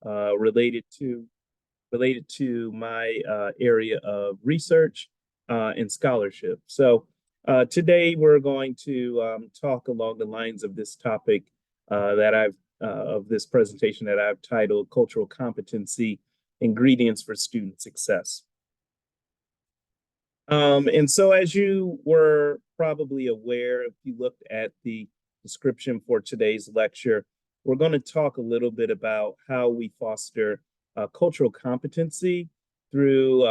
related to my area of research and scholarship. So today we're going to talk along the lines of this topic of this presentation that I've titled Cultural Competency Ingredients for Student Success. And so as you were probably aware, if you looked at the description for today's lecture, we're going to talk a little bit about how we foster cultural competency through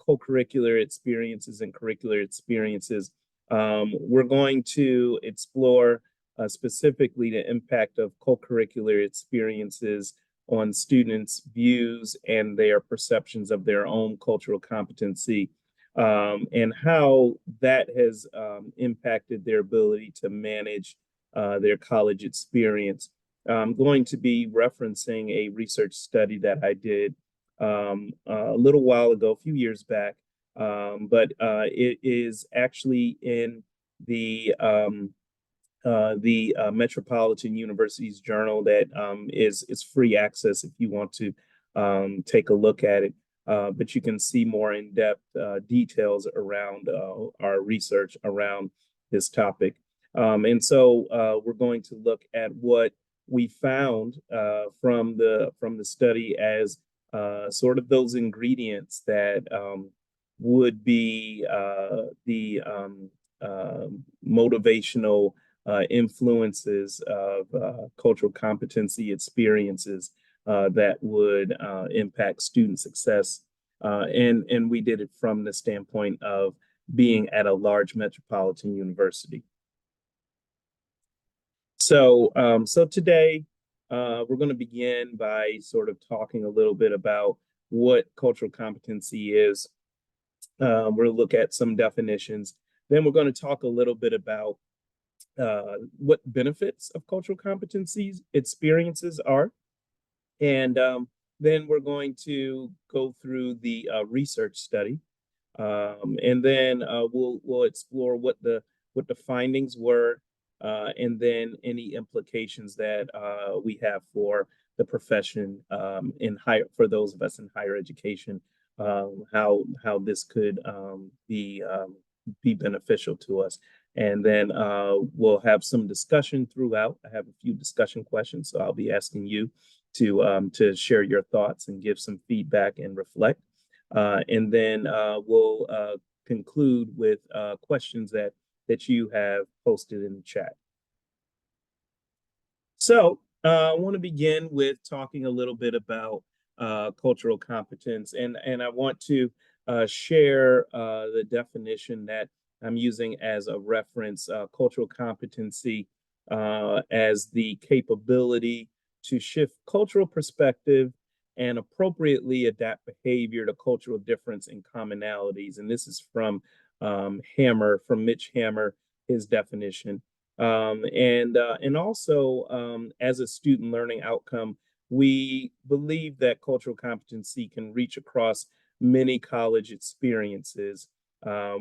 co-curricular experiences and curricular experiences. We're going to explore specifically the impact of co-curricular experiences on students' views and their perceptions of their own cultural competency, and how that has impacted their ability to manage their college experience. I'm going to be referencing a research study that I did a little while ago, a few years back, but it is actually in the Metropolitan University's journal that is free access if you want to take a look at it. But you can see more in-depth details around our research around this topic. And so we're going to look at what we found from the study as sort of those ingredients that would be the motivational influences of cultural competency experiences that would impact student success. And we did it from the standpoint of being at a large metropolitan university. So today, we're going to begin by sort of talking a little bit about what cultural competency is. We're going to look at some definitions. Then we're going to talk a little bit about what benefits of cultural competencies experiences are. And then we're going to go through the research study. And then we'll explore what the findings were, and then any implications that we have for the profession for those of us in higher education, how this could be beneficial to us. And then we'll have some discussion throughout. I have a few discussion questions, so I'll be asking you to share your thoughts and give some feedback and reflect. And then we'll conclude with questions that you have posted in the chat. So I want to begin with talking a little bit about cultural competence, and I want to share the definition that I'm using as a reference. Cultural competency as the capability to shift cultural perspective and appropriately adapt behavior to cultural difference and commonalities. And this is from Mitch Hammer, his definition. And also as a student learning outcome, we believe that cultural competency can reach across many college experiences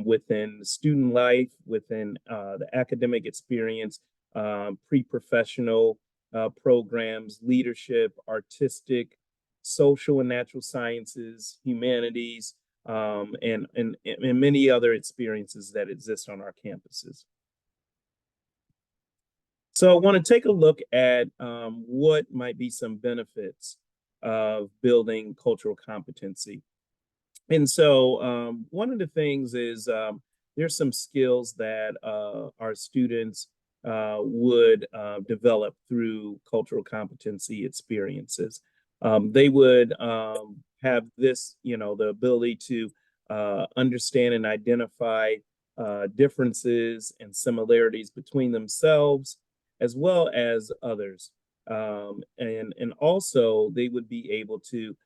within student life, within the academic experience, pre-professional programs, leadership, artistic, social and natural sciences, humanities, and many other experiences that exist on our campuses. So I want to take a look at what might be some benefits of building cultural competency. And so one of the things is there's some skills that our students would develop through cultural competency experiences. They would have this, the ability to understand and identify differences and similarities between themselves as well as others. And also they would be able to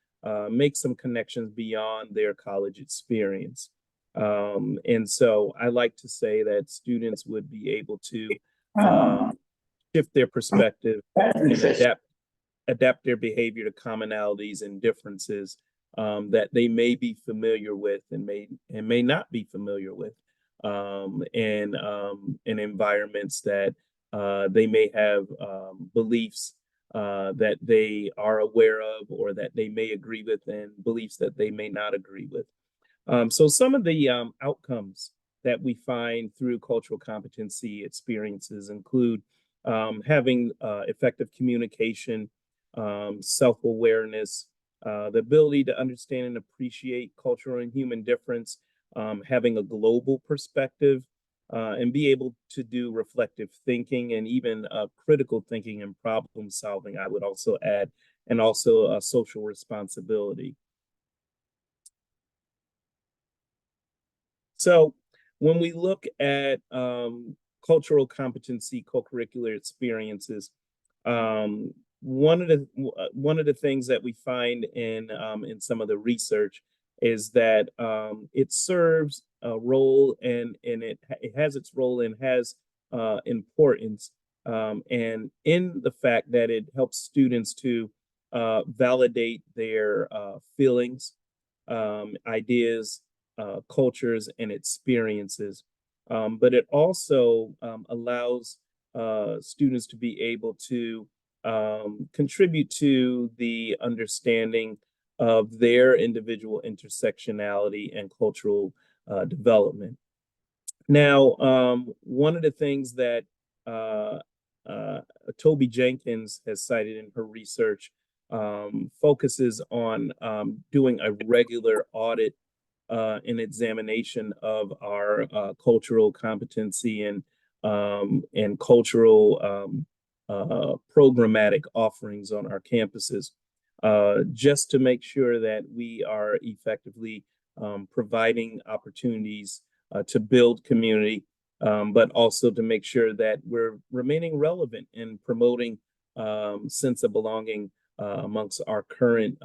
make some connections beyond their college experience. And so I like to say that students would be able to shift their perspective and adapt their behavior to commonalities and differences that they may be familiar with and may not be familiar with, in environments that they may have beliefs that they are aware of or that they may agree with, and beliefs that they may not agree with. So some of the outcomes that we find through cultural competency experiences include having effective communication, self-awareness, the ability to understand and appreciate cultural and human difference, having a global perspective, and be able to do reflective thinking and even critical thinking and problem solving, I would also add, and also social responsibility. So when we look at cultural competency co-curricular experiences, one of the things that we find in some of the research is that it serves a role, and it has its role and has importance, and in the fact that it helps students to validate their feelings, ideas, cultures, and experiences. But it also allows students to be able to contribute to the understanding of their individual intersectionality and cultural development. Now, one of the things that uh, uh, Toby Jenkins has cited in her research focuses on doing a regular audit an examination of our cultural competency and cultural programmatic offerings on our campuses, just to make sure that we are effectively providing opportunities to build community, but also to make sure that we're remaining relevant in promoting sense of belonging amongst our current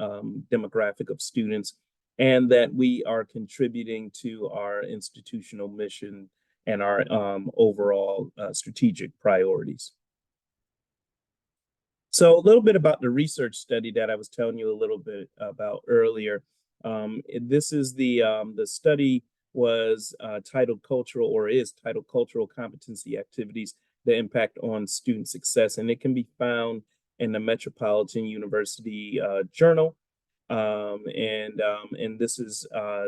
demographic of students, and that we are contributing to our institutional mission and our overall strategic priorities. So a little bit about the research study that I was telling you a little bit about earlier. This is the study was titled Cultural, or is titled Cultural Competency Activities, the Impact on Student Success, and it can be found in the Metropolitan University Journal. And this is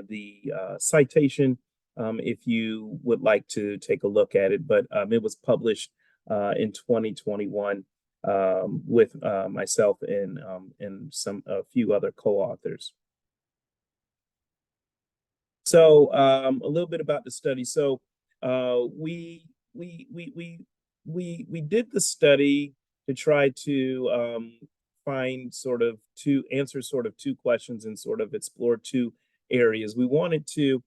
the citation if you would like to take a look at it. But it was published in 2021 with myself and a few other co-authors. So a little bit about the study. So we did the study to try to find sort of answer sort of two questions and sort of explore two areas. We wanted to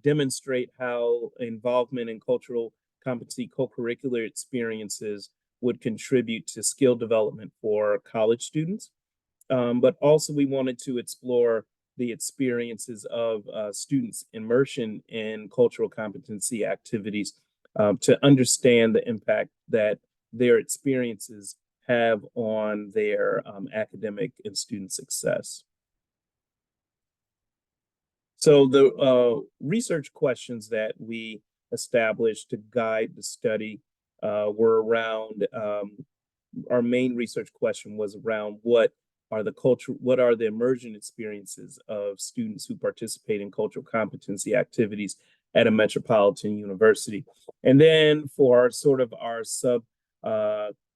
demonstrate how involvement in cultural competency co-curricular experiences would contribute to skill development for college students. But also we wanted to explore the experiences of students' immersion in cultural competency activities to understand the impact that their experiences have on their academic and student success. So the research questions that we established to guide the study were around, our main research question was around what are the immersion experiences of students who participate in cultural competency activities at a metropolitan university. And then for our sub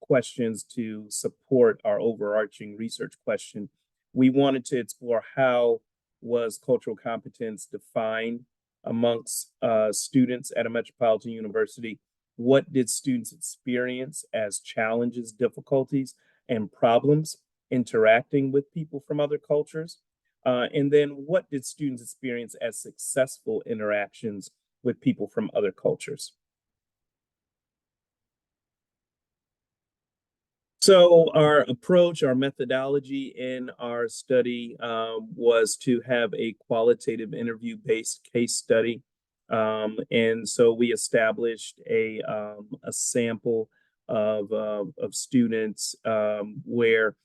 questions to support our overarching research question, we wanted to explore how was cultural competence defined amongst students at a metropolitan university. What did students experience as challenges, difficulties, and problems interacting with people from other cultures? And then what did students experience as successful interactions with people from other cultures? So our approach, our methodology in our study was to have a qualitative interview-based case study. And so we established a sample of students where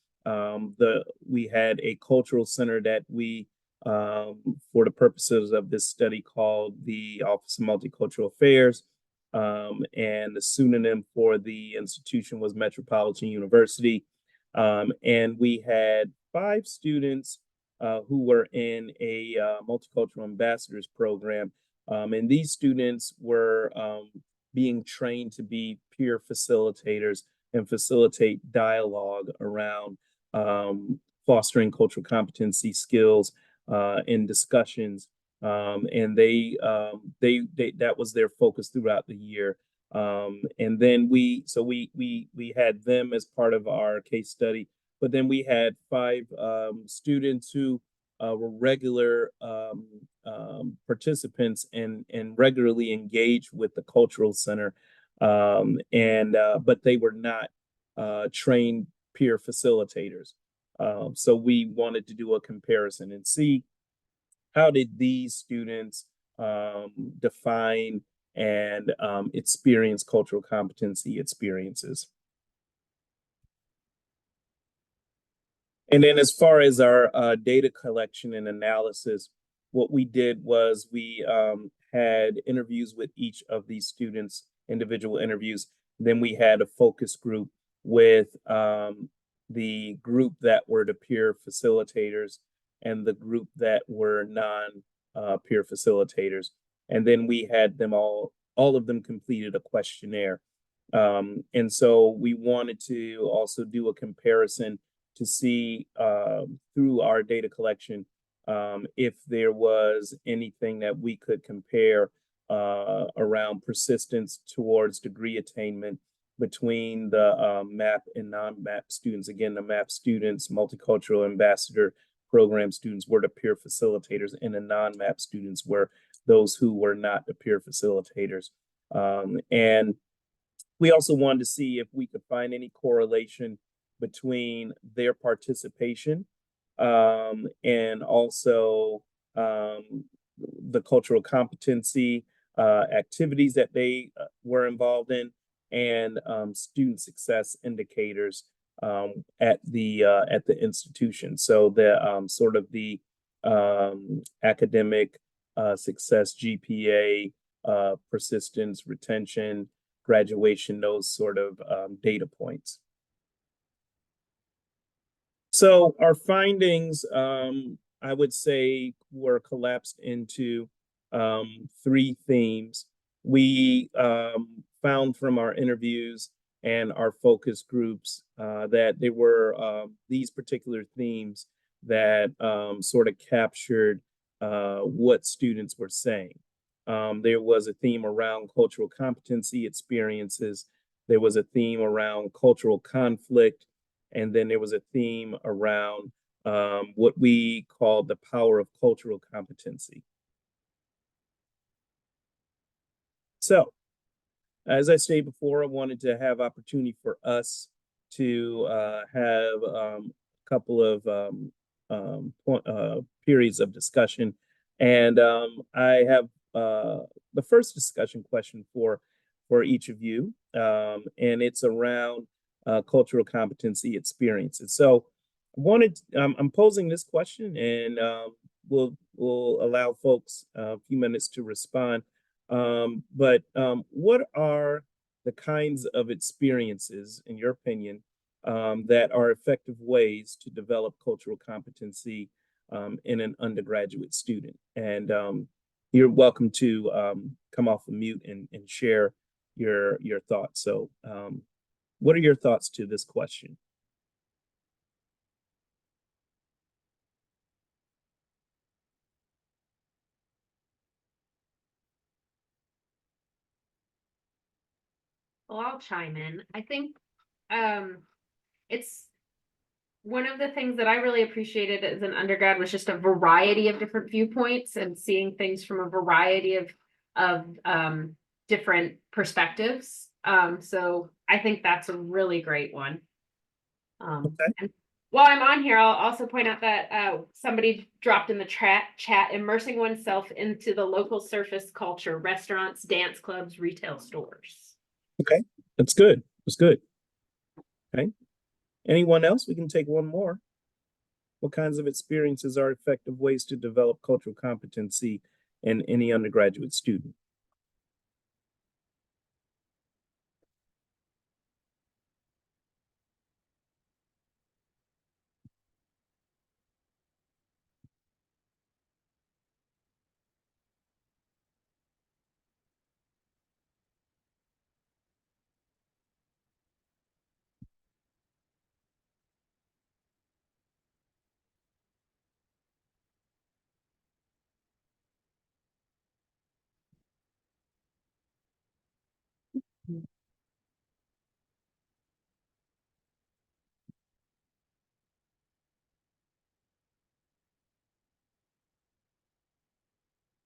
we had a cultural center that we, for the purposes of this study, called the Office of Multicultural Affairs. And the pseudonym for the institution was Metropolitan University. And we had 5 students who were in a multicultural ambassadors program. And these students were being trained to be peer facilitators and facilitate dialogue around fostering cultural competency skills in discussions. And they that was their focus throughout the year. And then we had them as part of our case study, but then we had 5 students who were regular participants and regularly engaged with the cultural center, and but they were not trained peer facilitators. So we wanted to do a comparison and see how did these students define and experience cultural competency experiences. And then as far as our data collection and analysis, what we did was we had interviews with each of these students, individual interviews. Then we had a focus group with the group that were the peer facilitators and the group that were non-peer facilitators. And then we had them all of them completed a questionnaire. And so we wanted to also do a comparison to see through our data collection if there was anything that we could compare around persistence towards degree attainment between the MAP and non-MAP students. Again, the MAP students, multicultural ambassador program students, were the peer facilitators, and the non-MAP students were those who were not the peer facilitators. And we also wanted to see if we could find any correlation between their participation and also the cultural competency activities that they were involved in, and student success indicators at the institution. So the sort of the academic success, GPA, persistence, retention, graduation, those sort of data points. So our findings, I would say, were collapsed into 3 themes. We found from our interviews and our focus groups that there were these particular themes that sort of captured what students were saying. There was a theme around cultural competency experiences. There was a theme around cultural conflict. And then there was a theme around what we call the power of cultural competency. So, as I stated before, I wanted to have opportunity for us to have a couple of periods of discussion. And I have the first discussion question for each of you, and it's around cultural competency experiences. So I'm posing this question, and we'll allow folks a few minutes to respond. But what are the kinds of experiences, in your opinion, that are effective ways to develop cultural competency in an undergraduate student? And you're welcome to come off of mute and share your thoughts. So what are your thoughts to this question? Well, I'll chime in. I think it's one of the things that I really appreciated as an undergrad was just a variety of different viewpoints and seeing things from a variety of different perspectives. So I think that's a really great one. Okay. And while I'm on here, I'll also point out that somebody dropped in the chat, immersing oneself into the local surface culture, restaurants, dance clubs, retail stores. Okay, that's good. That's good. Okay. Anyone else? We can take one more. What kinds of experiences are effective ways to develop cultural competency in any undergraduate student?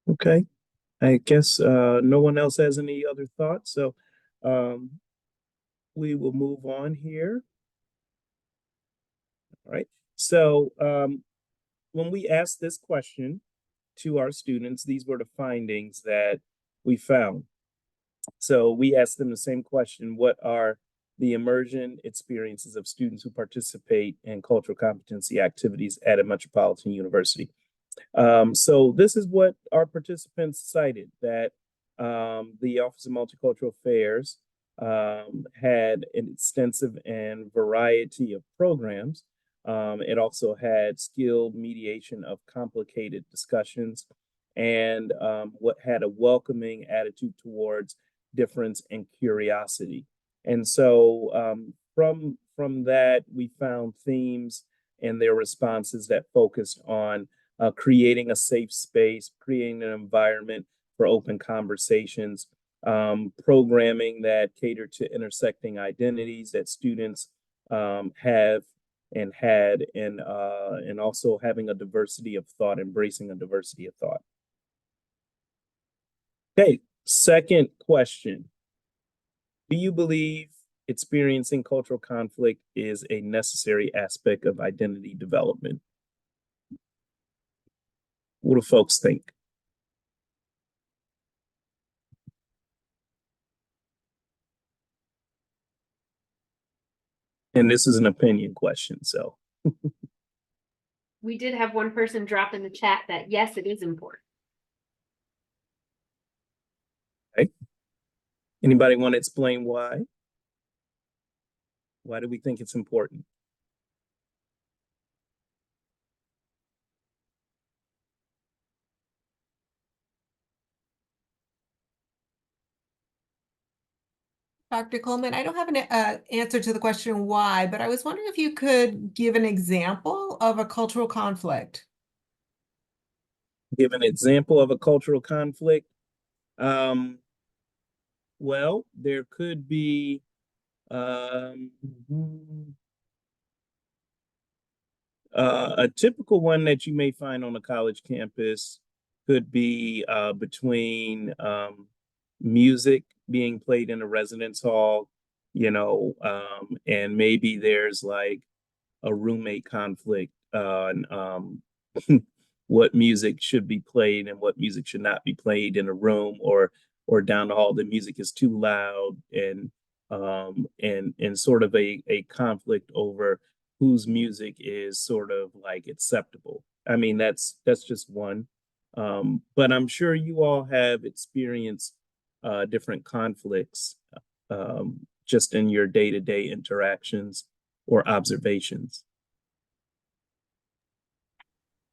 Okay. I guess no one else has any other thoughts, so um, we will move on here. All right. So when we asked this question to our students, these were the findings that we found. So we asked them the same question: what are the immersion experiences of students who participate in cultural competency activities at a metropolitan university? So this is what our participants cited, that the Office of Multicultural Affairs had an extensive and variety of programs. It also had skilled mediation of complicated discussions and what had a welcoming attitude towards difference and curiosity. And so from that, we found themes and their responses that focused on creating a safe space, creating an environment for open conversations, programming that cater to intersecting identities that students have and had, and also having a diversity of thought, embracing a diversity of thought. Okay, second question. Do you believe experiencing cultural conflict is a necessary aspect of identity development? What do folks think? And this is an opinion question, so. We did have one person drop in the chat that yes, it is important. Okay. Anybody want to explain why? Why do we think it's important? Dr. Coleman, I don't have an answer to the question why, but I was wondering if you could give an example of a cultural conflict. Give an example of a cultural conflict. Well, there could be a typical one that you may find on a college campus could be between music being played in a residence hall, and maybe there's like a roommate conflict on what music should be played and what music should not be played in a room, or down the hall the music is too loud, and sort of a conflict over whose music is sort of like acceptable. I mean, that's just one. But I'm sure you all have experienced different conflicts just in your day-to-day interactions or observations.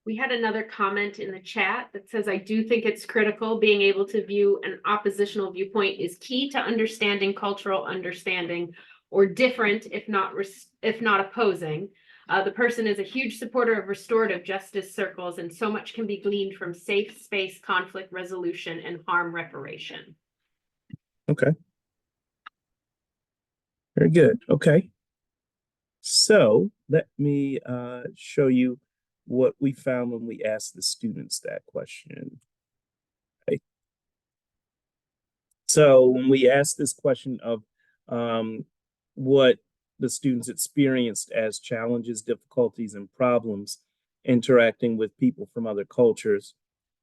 We had another comment in the chat that says, I do think it's critical. Being able to view an oppositional viewpoint is key to understanding cultural understanding, or different, if not opposing. The person is a huge supporter of restorative justice circles, and so much can be gleaned from safe space conflict resolution and harm reparation. Okay. Very good. Okay. So let me show you what we found when we asked the students that question. Okay. So when we asked this question of what the students experienced as challenges, difficulties, and problems interacting with people from other cultures,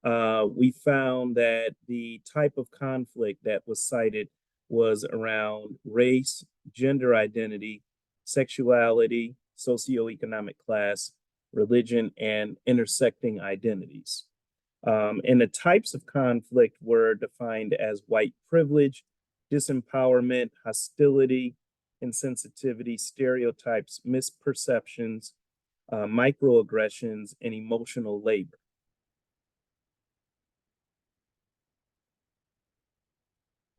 we found that the type of conflict that was cited was around race, gender identity, sexuality, socioeconomic class, religion, and intersecting identities. And the types of conflict were defined as white privilege, disempowerment, hostility, insensitivity, stereotypes, misperceptions, microaggressions, and emotional labor.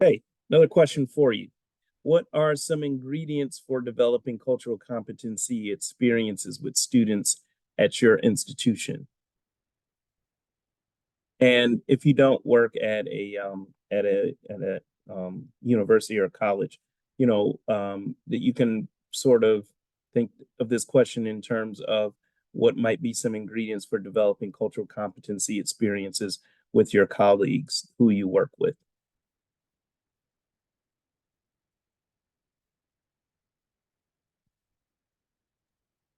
Okay, another question for you. What are some ingredients for developing cultural competency experiences with students at your institution? And if you don't work at a university or college, that you can sort of think of this question in terms of what might be some ingredients for developing cultural competency experiences with your colleagues who you work with.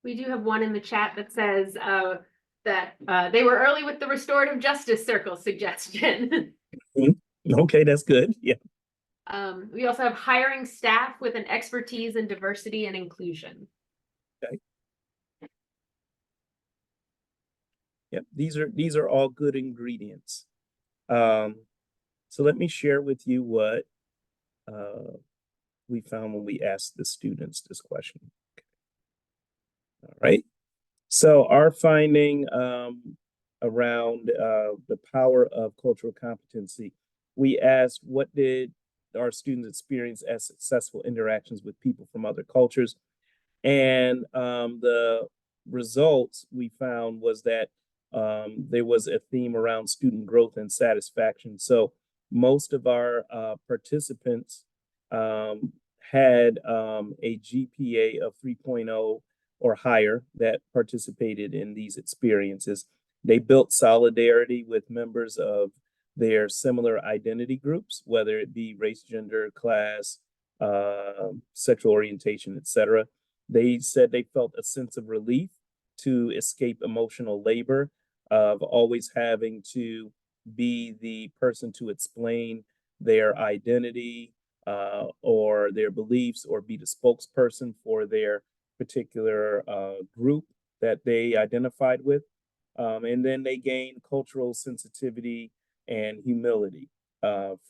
We do have one in the chat that says that they were early with the restorative justice circle suggestion. Okay, that's good. Yeah. We also have hiring staff with an expertise in diversity and inclusion. Okay. Yep, these are all good ingredients. So let me share with you what we found when we asked the students this question. Okay. All right. So our finding around the power of cultural competency, we asked, what did our students experience as successful interactions with people from other cultures? And the results we found was that there was a theme around student growth and satisfaction. So most of our participants had a GPA of 3.0 or higher that participated in these experiences. They built solidarity with members of their similar identity groups, whether it be race, gender, class, sexual orientation, etc. They said they felt a sense of relief to escape emotional labor of always having to be the person to explain their identity or their beliefs, or be the spokesperson for their particular group that they identified with. And then they gained cultural sensitivity and humility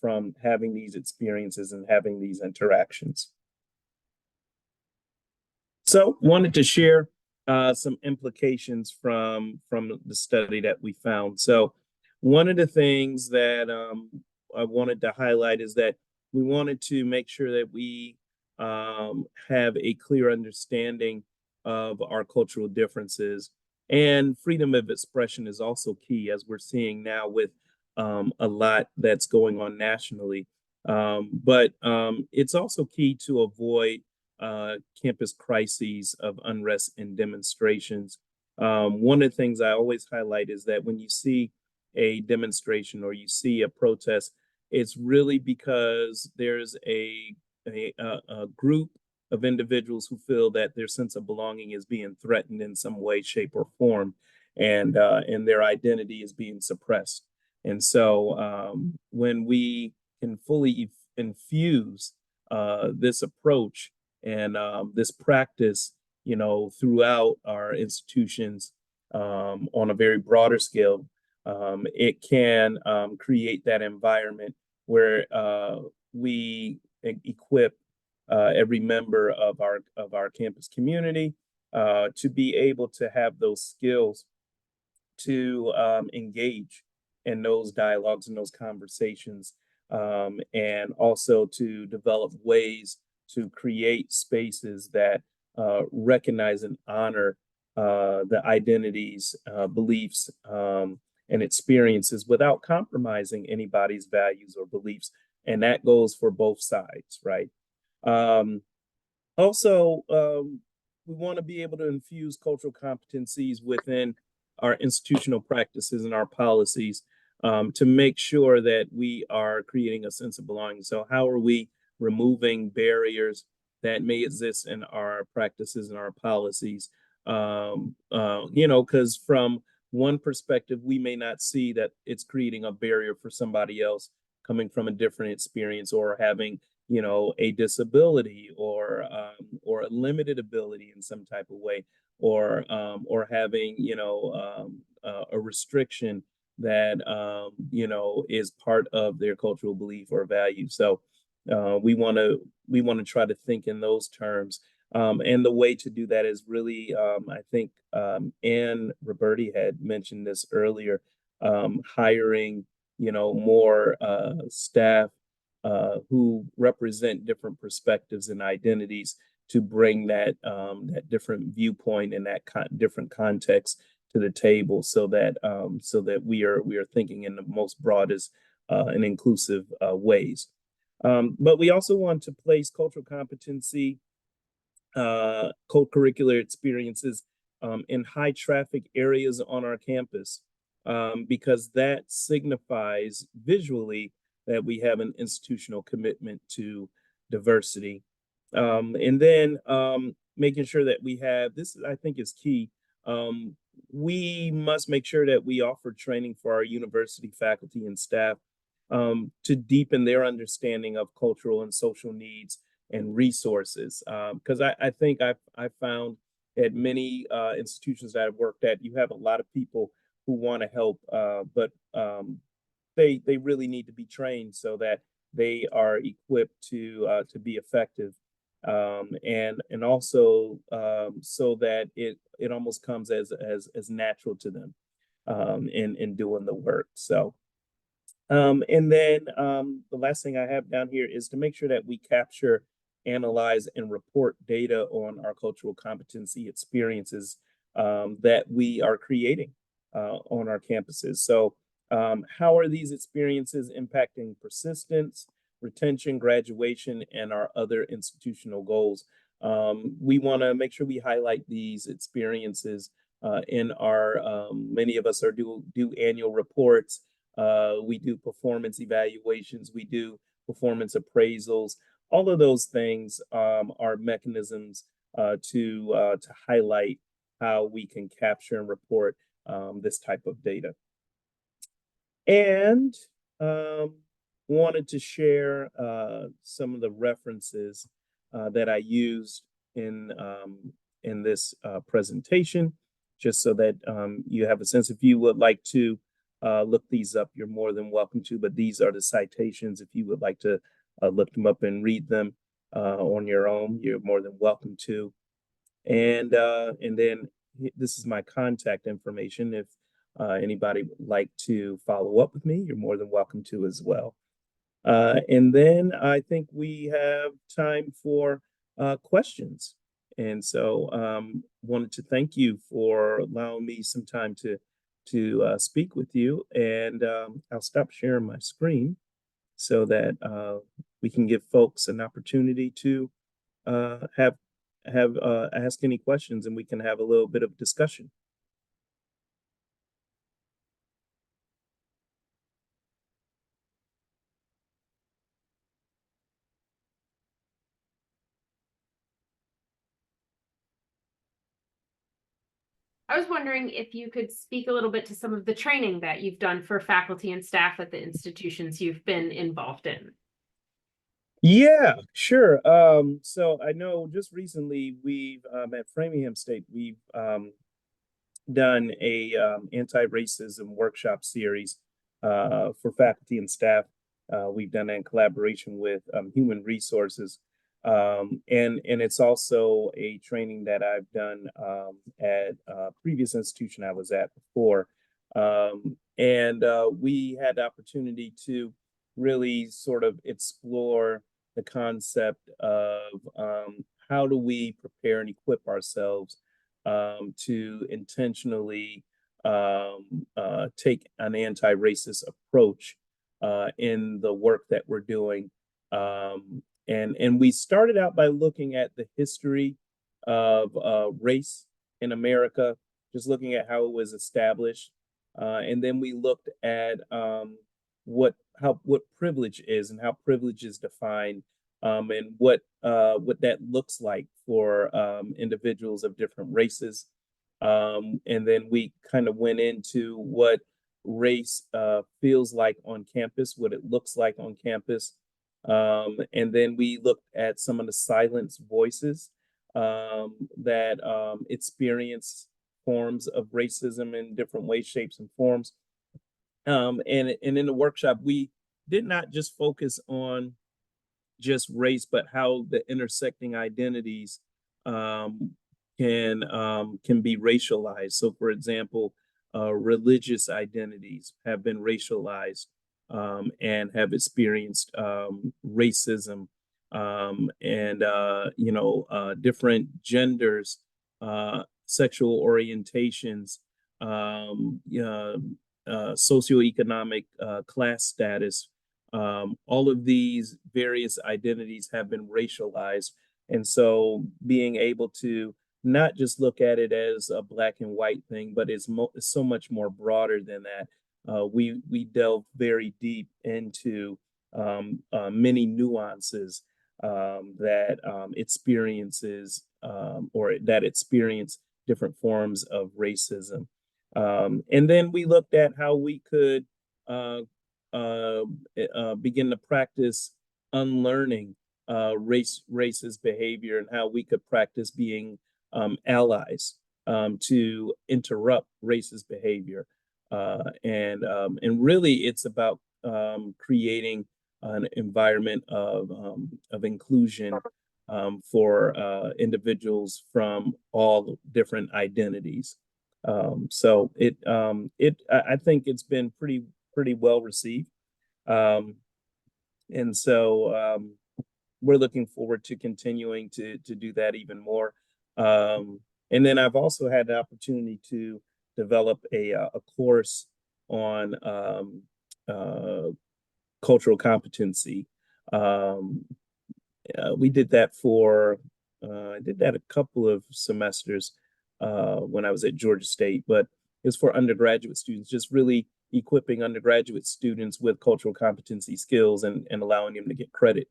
from having these experiences and having these interactions. So wanted to share some implications from the study that we found. So one of the things that I wanted to highlight is that we wanted to make sure that we have a clear understanding of our cultural differences, and freedom of expression is also key, as we're seeing now with a lot that's going on nationally. But it's also key to avoid campus crises of unrest and demonstrations. One of the things I always highlight is that when you see a demonstration or you see a protest, it's really because there's a group of individuals who feel that their sense of belonging is being threatened in some way, shape, or form, and their identity is being suppressed. And so when we can fully infuse this approach and this practice, throughout our institutions on a very broader scale, it can create that environment where we equip every member of our campus community to be able to have those skills to engage in those dialogues and those conversations, and also to develop ways to create spaces that recognize and honor the identities, beliefs, and experiences without compromising anybody's values or beliefs. And that goes for both sides, right? Also, we want to be able to infuse cultural competencies within our institutional practices and our policies to make sure that we are creating a sense of belonging. So how are we removing barriers that may exist in our practices and our policies? Because from one perspective, we may not see that it's creating a barrier for somebody else coming from a different experience, or having a disability, or a limited ability in some type of way, or having a restriction that is part of their cultural belief or value. So we want to try to think in those terms, and the way to do that is really, I think Anne Roberti had mentioned this earlier, hiring more staff who represent different perspectives and identities, to bring that different viewpoint and that different context to the table, so that we are thinking in the most broadest and inclusive ways. But we also want to place cultural competency co-curricular experiences in high traffic areas on our campus. because that signifies visually that we have an institutional commitment to diversity. And then making sure that we have, this I think is key, we must make sure that we offer training for our university faculty and staff to deepen their understanding of cultural and social needs and resources. Because I think I've found at many institutions that I've worked at, you have a lot of people who want to help, but they really need to be trained so that they are equipped to be effective, and also so that it almost comes as natural to them in doing the work. So and then the last thing I have down here is to make sure that we capture, analyze, and report data on our cultural competency experiences that we are creating on our campuses. So how are these experiences impacting persistence, retention, graduation, and our other institutional goals? We want to make sure we highlight these experiences in our, many of us are do annual reports. We do performance evaluations, we do performance appraisals. All of those things are mechanisms to highlight how we can capture and report this type of data. And wanted to share some of the references that I used in this presentation, just so that you have a sense. If you would like to look these up, you're more than welcome to, but these are the citations. If you would like to look them up and read them on your own, you're more than welcome to. And then this is my contact information. If anybody would like to follow up with me, you're more than welcome to as well. And then I think we have time for questions. And so wanted to thank you for allowing me some time to speak with you. And I'll stop sharing my screen so that we can give folks an opportunity to ask any questions, and we can have a little bit of discussion. I was wondering if you could speak a little bit to some of the training that you've done for faculty and staff at the institutions you've been involved in. Yeah, sure. So I know just recently we've at Framingham State, we've done a anti-racism workshop series for faculty and staff. We've done that in collaboration with Human Resources. And it's also a training that I've done at a previous institution I was at before. And we had the opportunity to really sort of explore the concept of how do we prepare and equip ourselves to intentionally take an anti-racist approach in the work that we're doing. And we started out by looking at the history of race in America, just looking at how it was established. And then we looked at what privilege is and how privilege is defined, and what that looks like for individuals of different races. And then we kind of went into what race feels like on campus, what it looks like on campus. And then we looked at some of the silenced voices that experience forms of racism in different ways, shapes, and forms. And in the workshop, we did not just focus on just race, but how the intersecting identities can be racialized. So, for example, religious identities have been racialized and have experienced racism, and different genders, sexual orientations, socioeconomic class status. All of these various identities have been racialized. And so being able to not just look at it as a black and white thing, but it's so much more broader than that. We delve very deep into many nuances that experiences or that experience different forms of racism. And then we looked at how we could uh, begin to practice unlearning racist behavior, and how we could practice being allies to interrupt racist behavior. And really, it's about creating an environment of inclusion for individuals from all different identities. So I think it's been pretty well received. Um, and so we're looking forward to continuing to do that even more. And then I've also had the opportunity to develop a course on cultural competency. Um, we did that for I did that a couple of semesters when I was at Georgia State, but it's for undergraduate students, just really equipping undergraduate students with cultural competency skills and allowing them to get credit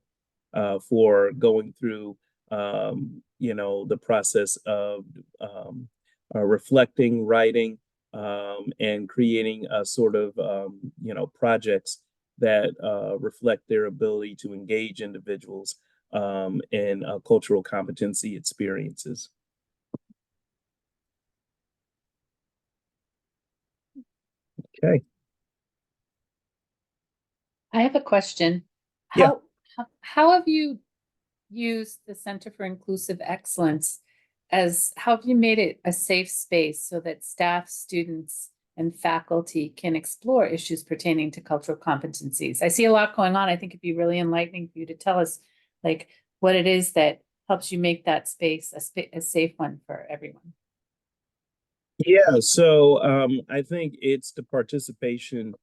for going through the process of reflecting, writing, and creating a sort of projects that reflect their ability to engage individuals in cultural competency experiences. Okay. I have a question. Yeah. How have you used the Center for Inclusive Excellence how have you made it a safe space so that staff, students, and faculty can explore issues pertaining to cultural competencies? I see a lot going on. I think it'd be really enlightening for you to tell us like what it is that helps you make that space a safe one for everyone. Yeah, so I think it's the participation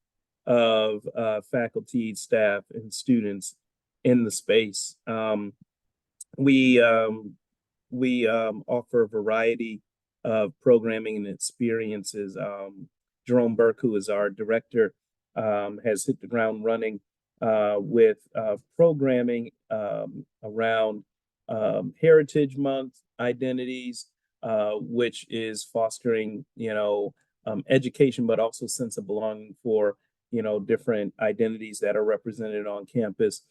of faculty, staff, and students in the space. We offer a variety of programming and experiences. Jerome Burke, who is our director, has hit the ground running with programming around Heritage Month identities, which is fostering, education, but also sense of belonging for, different identities that are represented on campus,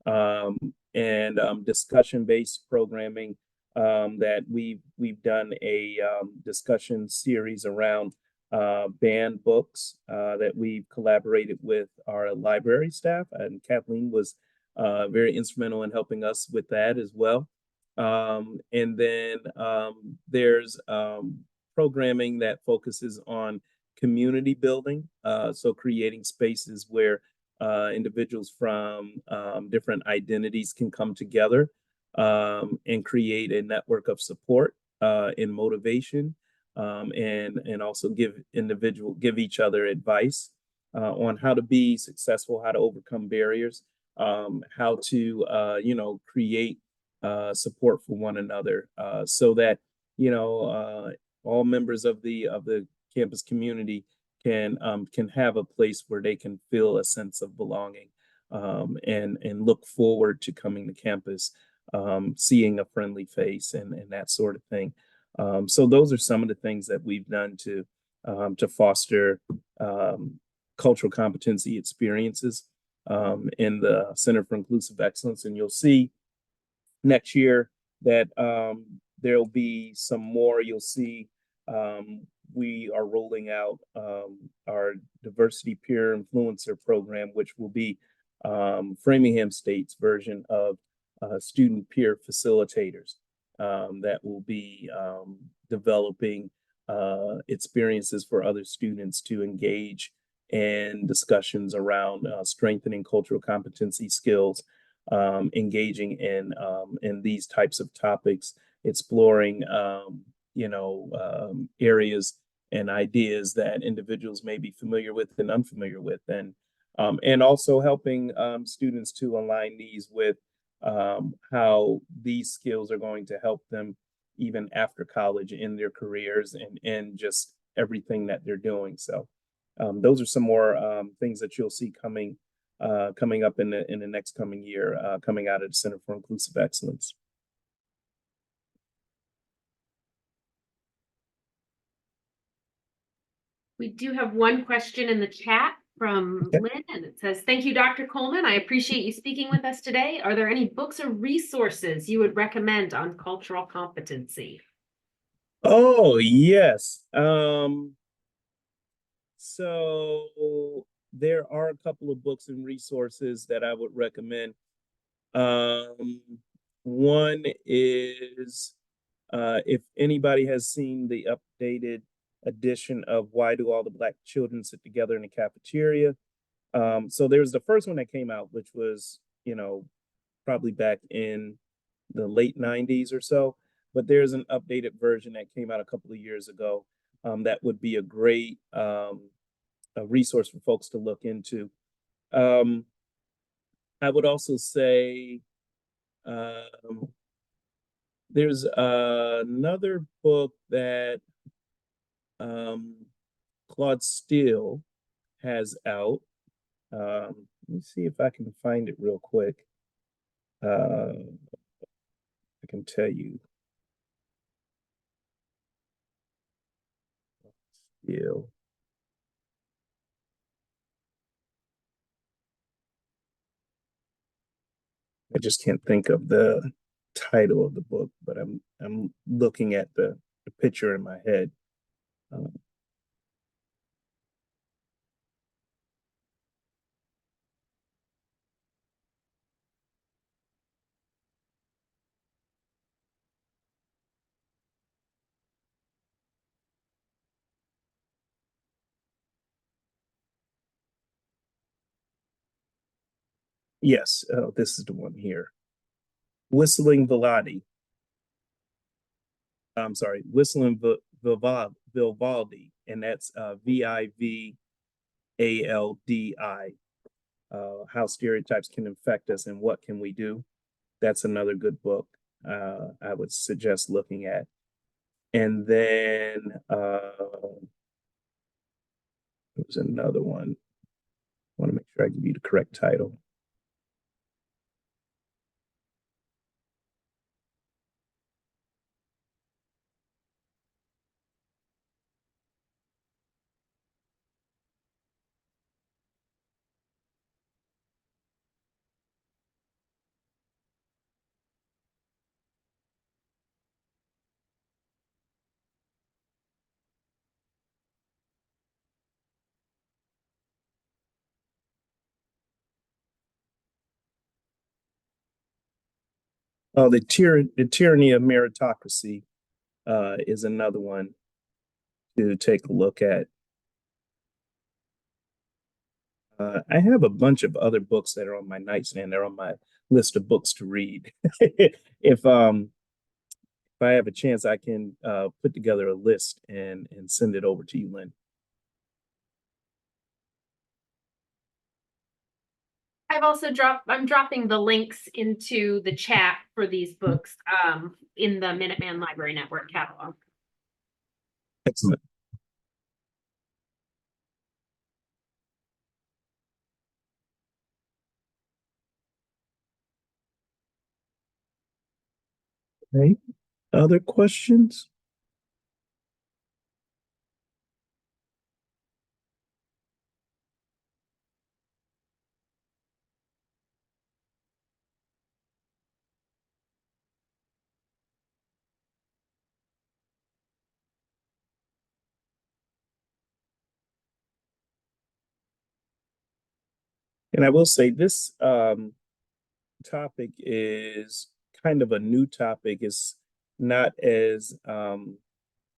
and discussion-based programming that we've done a discussion series around banned books that we've collaborated with our library staff, and Kathleen was very instrumental in helping us with that as well. And then there's programming that focuses on community building, so creating spaces where individuals from different identities can come together and create a network of support and motivation, and also give each other advice on how to be successful, how to overcome barriers, how to create support for one another, so that all members of the campus community can have a place where they can feel a sense of belonging, and look forward to coming to campus, seeing a friendly face and that sort of thing. So those are some of the things that we've done to foster cultural competency experiences in the Center for Inclusive Excellence. And you'll see next year that there'll be some more. You'll see we are rolling out our diversity peer influencer program, which will be Framingham State's version of student peer facilitators that will be developing experiences for other students to engage in discussions around strengthening cultural competency skills, engaging in these types of topics, exploring areas and ideas that individuals may be familiar with and unfamiliar with, and also helping students to align these with how these skills are going to help them even after college in their careers and in just everything that they're doing. So those are some more things that you'll see coming up in the next coming year, coming out of the Center for Inclusive Excellence. We do have one question in the chat from Lynn, and it says, "Thank you, Dr. Coleman. I appreciate you speaking with us today. Are there any books or resources you would recommend on cultural competency?" Oh, yes. So there are a couple of books and resources that I would recommend. One is if anybody has seen the updated edition of Why Do All the Black Children Sit Together in the Cafeteria? So there's the first one that came out, which was, probably back in the late 90s or so. But there's an updated version that came out a couple of years ago that would be a great a resource for folks to look into. I would also say there's another book that Claude Steele has out. Let me see if I can find it real quick. I can tell you. Steele. I just can't think of the title of the book, but I'm looking at the picture in my head. Yes, this is the one here. Whistling Vivaldi. I'm sorry, Whistling Vivaldi, and that's Vivaldi. How stereotypes can affect us and what can we do. That's another good book I would suggest looking at. And then there's another one. I want to make sure I give you the correct title. Oh, the tyranny of meritocracy is another one to take a look at. I have a bunch of other books that are on my nightstand. They're on my list of books to read. If I have a chance, I can put together a list and send it over to you, Lynn. I'm dropping the links into the chat for these books in the Minuteman Library Network catalog. Excellent. Okay. Other questions? And I will say this topic is kind of a new topic. It's not as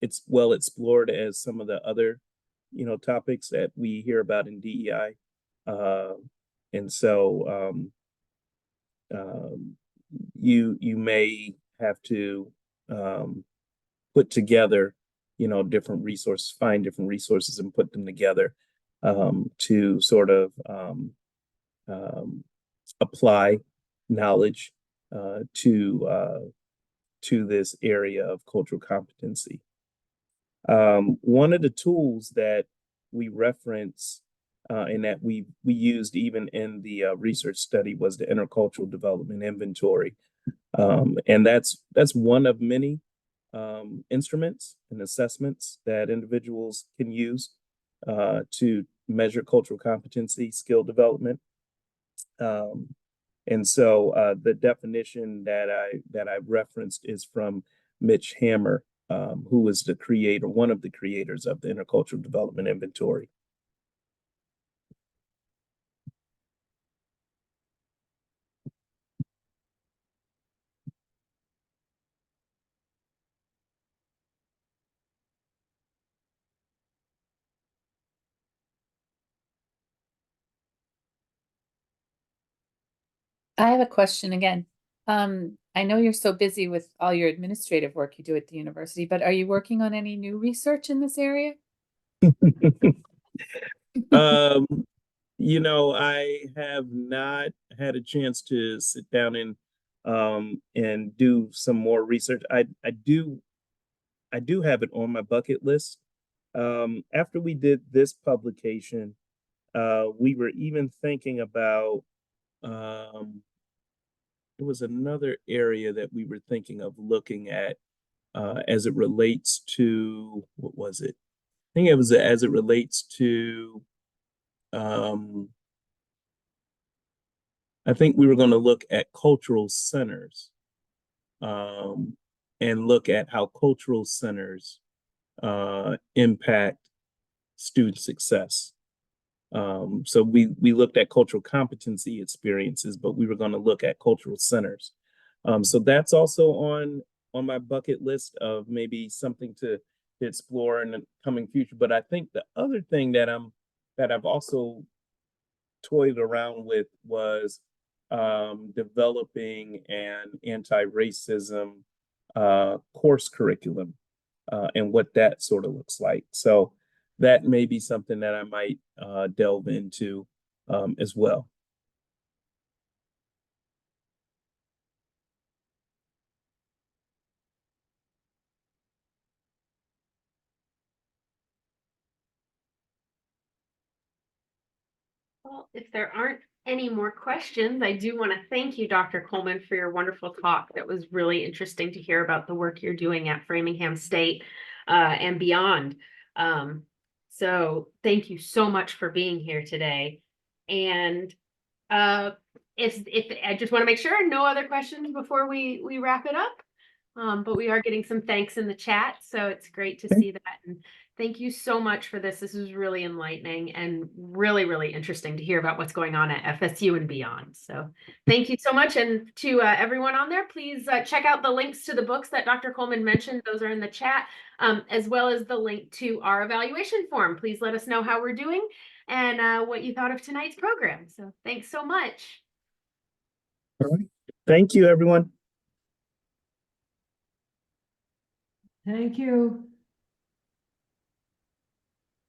it's well explored as some of the other, topics that we hear about in DEI. And so you may have to put together, different resources, find different resources and put them together to sort of apply knowledge to to this area of cultural competency. One of the tools that we reference and that we used even in the research study was the intercultural development inventory. And that's one of many instruments and assessments that individuals can use to measure cultural competency, skill development. And so the definition that I referenced is from Mitch Hammer, who was the creator, one of the creators of the intercultural development inventory. I have a question again. I know you're so busy with all your administrative work you do at the university, but are you working on any new research in this area? You know, I have not had a chance to sit down and do some more research. I do have it on my bucket list. After we did this publication, we were even thinking about there was another area that we were thinking of looking at as it relates to, what was it? I think it was as it relates to I think we were going to look at cultural centers and look at how cultural centers impact student success. So we looked at cultural competency experiences, but we were going to look at cultural centers. So that's also on my bucket list of maybe something to explore in the coming future. But I think the other thing that I've also toyed around with was developing an anti-racism course curriculum and what that sort of looks like. So that may be something that I might delve into as well. Well, if there aren't any more questions, I do want to thank you, Dr. Coleman, for your wonderful talk. That was really interesting to hear about the work you're doing at Framingham State and beyond. So thank you so much for being here today. And if I just want to make sure no other questions before we wrap it up. But we are getting some thanks in the chat, so it's great to see that. And thank you so much for this. This is really enlightening and really, really interesting to hear about what's going on at FSU and beyond. So thank you so much. And to everyone on there, please check out the links to the books that Dr. Coleman mentioned. Those are in the chat, as well as the link to our evaluation form. Please let us know how we're doing and what you thought of tonight's program. So thanks so much. All right. Thank you, everyone. Thank you.